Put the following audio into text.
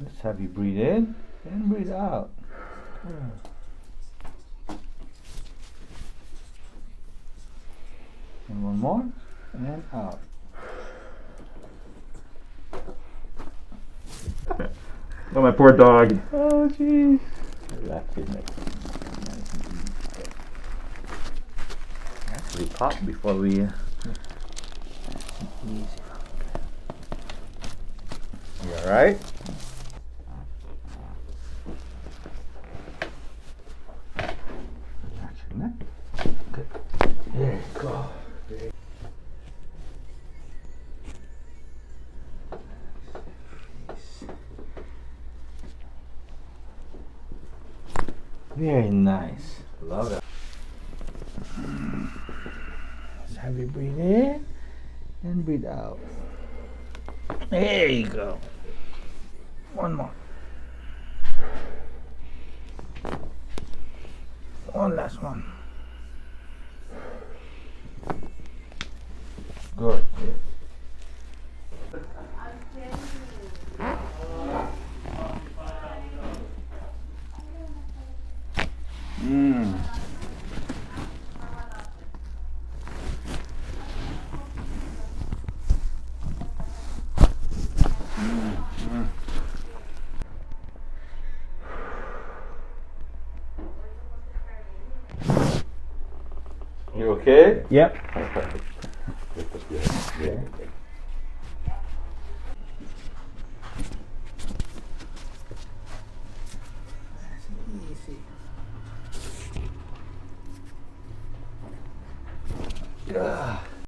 Let's have you breathe in and breathe out. And one more, and out. Oh, my poor dog. Oh, jeez. Relax your neck. Actually, pop before we. Easy. You alright? Relax your neck. Good. There you go. Very nice. Love it. Let's have you breathe in and breathe out. There you go. One more. One last one. Good. You okay? Yep. Okay.